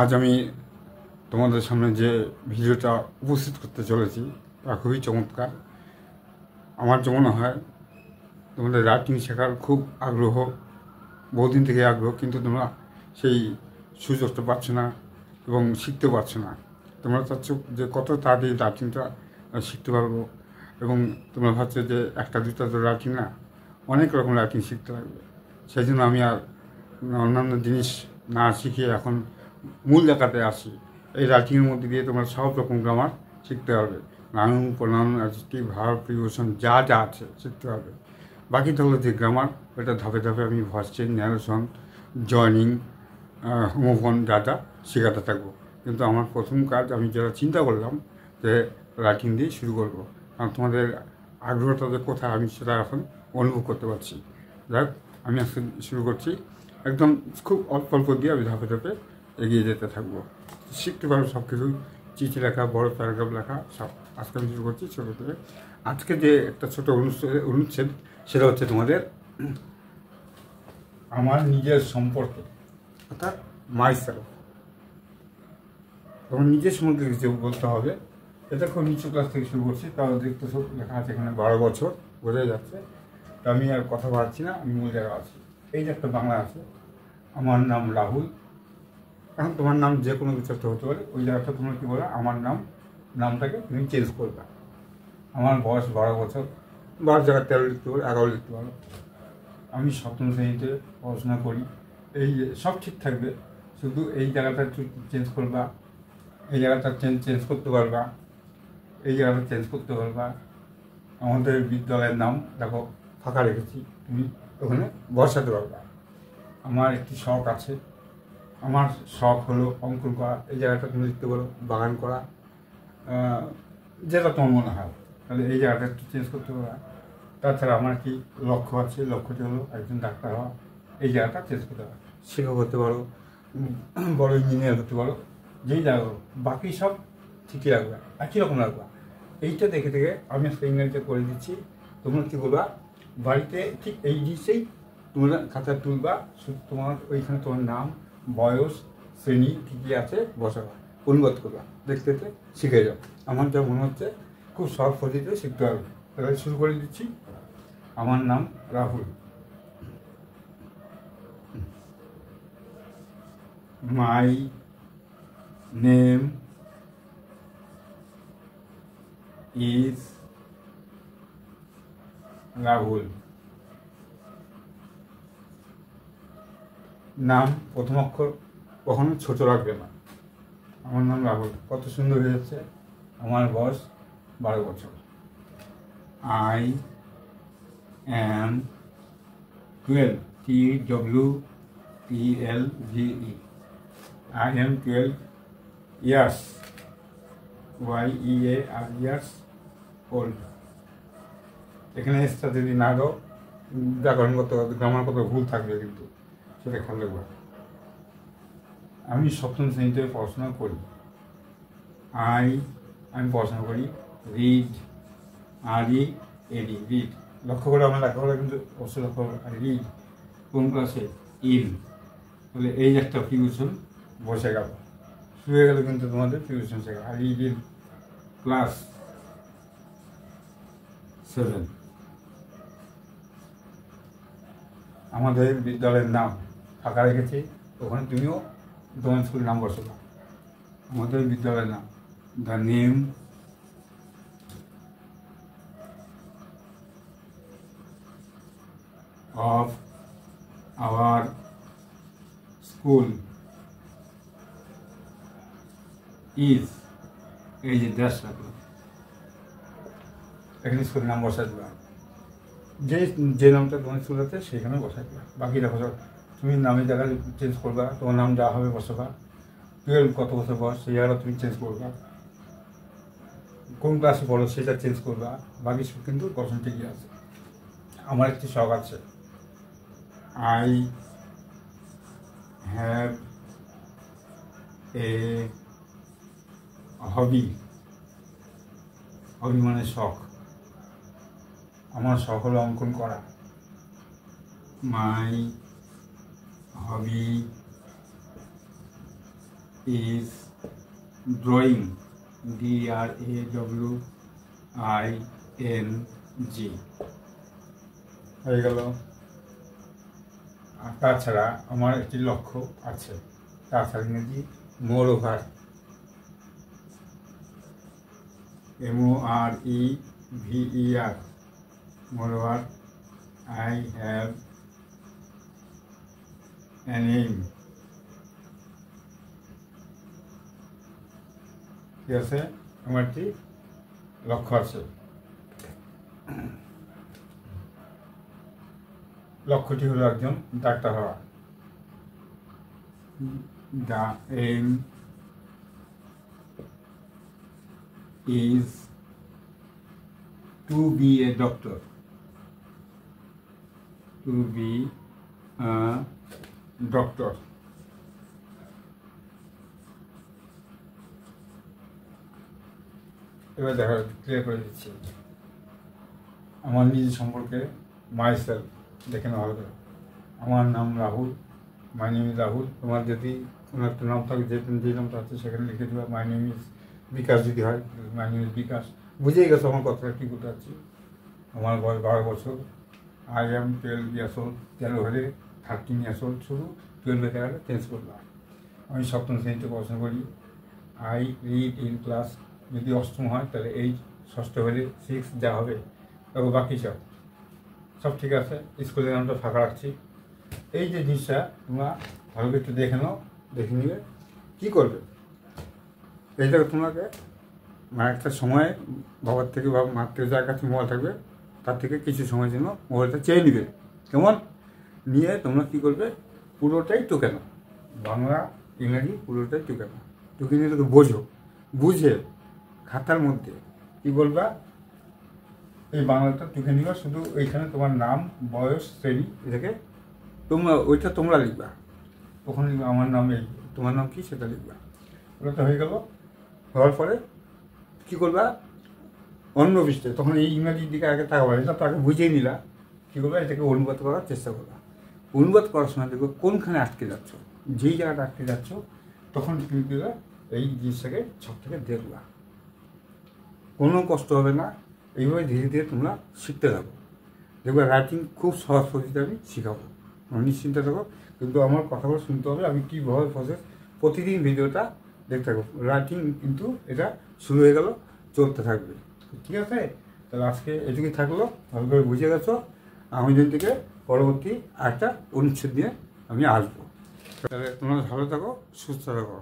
আজ আমি তোমাদের সামনে যে ভিডিওটা উপস্থিত করতে চলেছি তা খুবই চমৎকার। আমার যে মনে হয় তোমাদের রাইটিং শেখার খুব আগ্রহ, বহুদিন থেকে আগ্রহ, কিন্তু তোমরা সেই সুযোগটা পাচ্ছ না এবং শিখতে পারছো না। তোমরা চাচ্ছ যে কত তাড়াতাড়ি রাইটিংটা শিখতে পারবো, এবং তোমরা ভাবছো যে একটা দুটা তো রাইটিং না, অনেক রকম রাইটিং শিখতে লাগবে। সেই জন্য আমি আর অন্যান্য জিনিস না শিখিয়ে এখন মূল জায়গাতে আসি। এই রাইটিংয়ের মধ্যে দিয়ে তোমরা সব রকম গ্রামার শিখতে হবে, noun, pronoun, adjective, verb, preposition যা যা আছে শিখতে হবে। বাকিটা হলো যে গ্রামার, ওটা ধাপে ধাপে আমি voice change, narration, joining, homophone যা যা শেখাতে থাকবো। কিন্তু আমার প্রথম কাজ আমি যেটা চিন্তা করলাম যে রাইটিং দিয়ে শুরু করবো, কারণ তোমাদের আগ্রহটা যে কোথায় আমি সেটা এখন অনুভব করতে পারছি। যাক, আমি আজকে শুরু করছি। একদম খুব অল্প অল্প দিয়ে আমি ধাপে ধাপে এগিয়ে যেতে থাকবো। শিখতে পারবো সব কিছু, চিঠি লেখা, বড় প্যারাগ্রাফ লেখা, সব। আজকে আমি শুরু করছি ছোটো থেকে। আজকে যে একটা ছোটো অনুচ্ছেদ সেটা হচ্ছে তোমাদের আমার নিজের সম্পর্কে, অর্থাৎ মাইসেলফ। তোমার নিজের সম্পর্কে কিছু বলতে হবে। এটা খুব নিচু ক্লাস থেকে শুরু করছি, তাও দেখতে সব লেখা আছে এখানে 12 বছর, বোঝাই যাচ্ছে। তো আমি আর কথা বাড়ছি না, আমি মূল জায়গা আছি। এই যে একটা বাংলা আছে, আমার নাম রাহুল। এখন তোমার নাম যে কোনো কিছু একটা হতে পারে, ওই জায়গাটা তোমরা কী বলো, আমার নামটাকে তুমি চেঞ্জ করবে। আমার বয়স 12 বছর, 12 জায়গায় 13 লিখতে পারো, 11 লিখতে পারো। আমি 7ম শ্রেণীতে পড়াশোনা করি। এই সব ঠিক থাকবে, শুধু এই জায়গাটা একটু চেঞ্জ করবা, এই জায়গাটা চেঞ্জ করতে পারবা, এই জায়গাটা চেঞ্জ করতে পারবা। আমাদের বিদ্যালয়ের নাম দেখো ফাঁকা রেখেছি, তুমি ওখানে বসাতে পারবা। আমার একটি শখ আছে, আমার শখ হলো অঙ্কন করা। এই জায়গাটা তুমি লিখতে পারো বাগান করা, যেটা তোমার মনে হয়। তাহলে এই জায়গাটা একটু চেঞ্জ করতে পারবা। তাছাড়া আমার কি লক্ষ্য আছে, লক্ষ্যটি হলো একজন ডাক্তার হওয়া। এই জায়গাটা চেঞ্জ করতে পারো। শিক্ষক হতে পারো, বড় ইঞ্জিনিয়ার হতে পারো, যেই জায়গা হোক, বাকি সব ঠিকই রাখবা, একই রকম রাখবা। এইটা দেখে দেখে আমি আজকে ইংরেজিতে করে দিচ্ছি। তোমরা কী করবা, বাড়িতে ঠিক এই জিনিসেই তোমরা খাতায় তুলবা, শুধু তোমার ওইখানে তোমার নাম, বয়স, শ্রেণী কী কী আছে বসাবা, অনুবাদ করবা, দেখতে দেখতে শিখে যাও। আমার যা মনে হচ্ছে খুব সহজ পদ্ধতিতে শিখতে হবে। তাহলে শুরু করে দিচ্ছি। আমার নাম Rahul. My name is Rahul. নাম প্রথম অক্ষর কখনো ছোট রাখবে না। আমার নাম রাহুল, কত সুন্দর হয়ে যাচ্ছে। আমার বয়স 12 বছর। I am 12, TWELVE। I am 12 years, years old। এখানে এসটা যদি না দাও, ব্যাকরণগত গ্রামারগত ভুল থাকবে, কিন্তু সেটা খেয়াল রাখবে। আমি 7ম শ্রেণীতে পড়াশোনা করি। আমি পড়াশোনা করি, রিড, READ, রিড। লক্ষ্য করে আমার লেখাপড়া কিন্তু অবশ্যই লক্ষ্য করে। রিড কোন ক্লাসে, ইন। তাহলে এই একটা প্রিপোজিশন বসে গেল, শুরু হয়ে গেল কিন্তু তোমাদের প্রিপোজিশন শেখা। Read in class 7। আমাদের বিদ্যালয়ের নাম ফাঁকা রেখেছি, ওখানে তুমিও তোমার স্কুলের নাম বসাবো। আমাদের বিদ্যালয়ের নাম, the name of our school is, এই যে ড্যাশ রাখলো, এখানে স্কুলের নাম বসাই দেবে। যে নামটা তোমার স্কুল আছে সেখানে বসাই দেবে। বাকি দেখো, তুমি নামের জায়গায় চেঞ্জ করবা, তোমার নাম যা হবে বসাবা। 12 কত বছর বয়স সেই জায়গাটা তুমি চেঞ্জ করবা, কোন ক্লাসে পড়ো সেটা চেঞ্জ করবা। বাকি সব কিন্তু পড়াশোনা ঠিকই আছে। আমার একটি শখ আছে, আই হ্যাভ এ হবি। হবি মানে শখ। আমার শখ হলো অঙ্কন করা। মাই হবি is drawing, DRAWING হয়ে গেল। আর তাছাড়া আমার একটি লক্ষ্য আছে, তাছাড়া ইংরেজি মোর over, MOREVER, moreover I have an aim। ঠিক আছে, আমার একটি লক্ষ্য আছে। লক্ষ্যটি হলো একজন ডাক্তার হওয়া। The aim is to be a doctor, to be a doctor। এবার দেখা ক্লিয়ার করে দিচ্ছি আমার নিজের সম্পর্কে, মাইসেলফ দেখে নেওয়া হবে। আমার নাম Rahul, my name is Rahul. তোমার যদি কোনো একটা নাম থাকে, যে নামটা আছে সেখানে লিখে দেবে মাই নেম ইজ বিকাশ। যদি হয় মাই নেম ইজ বিকাশ। বুঝেই গেছো আমার কথাটা কী করতে যাচ্ছি। আমার বয়স 12 বছর। I am 12 years old. 13 হলে 13 ইয়ার্স ওল্ড, শুধু 12 জায়গাটা চেঞ্জ করলাম। আমি সপ্তম শ্রেণীতে পড়াশোনা করি। আই রিড ইন ক্লাস, যদি অষ্টম হয় তাহলে 8, ষষ্ঠ হলে 6, যা হবে তবে বাকি সব ঠিক আছে। স্কুলের নামটা ফাঁকা রাখছি। এই যে জিনিসটা তোমরা ভালো একটু দেখে নাও, দেখে নিলে কী করবে। এইটাকে তোমাকে মানে একটা সময় বাবার থেকে বা মার থেকে যার কাছে মোবাইল থাকবে তার থেকে কিছু সময়ের জন্য মোবাইলটা চেয়ে নিবে। কেমন নিয়ে তোমরা কী করবে, পুরোটাই টুকে নাও, বাংলা ইংরাজি পুরোটাই টুকে নাও। টুকে নিয়ে তোকে বোঝো, বুঝে খাতার মধ্যে কী বলবা, এই বাংলাটা টুকে নিবা। শুধু এইখানে তোমার নাম, বয়স, শ্রেণী, এটাকে তোমরা লিখবা। ওখানে লিখবা আমার নাম এই, তোমার নাম কি সেটা লিখবা। ওটা তো হয়ে গেল। হওয়ার পরে কী করবা, অন্য পৃষ্ঠে তখন এই ইংরাজির দিকে আগে তাকাবা। এটা তো আগে বুঝিয়ে নিলা। কী করবা, এটাকে অনুবাদ করার চেষ্টা করবা। অনুবাদ করার সময় দেখবো কোনখানে আটকে যাচ্ছ। যেই জায়গাটা আটকে যাচ্ছ তখন কী করবা, এই জিনিসটাকে সব থেকে দেখবা। কোনো কষ্ট হবে না। এইভাবে ধীরে ধীরে তোমরা শিখতে থাকো। দেখবে রাইটিং খুব সহজ পদ্ধতিতে আমি শেখাবো, নিশ্চিন্তে থাকো। কিন্তু আমার কথাগুলো শুনতে হবে, আমি কীভাবে প্রসেস প্রতিদিন ভিডিওটা দেখতে থাকবো। রাইটিং কিন্তু এটা শুরু হয়ে গেল, চলতে থাকবে। ঠিক আছে, তাহলে আজকে এটুকুই থাকলো। ভালো করে বুঝে গেছো। আমি দিন থেকে পরবর্তী আরেকটা অনুচ্ছেদ নিয়ে আমি আসবো। তাহলে তোমরা ভালো থাকো, সুস্থ থাকো।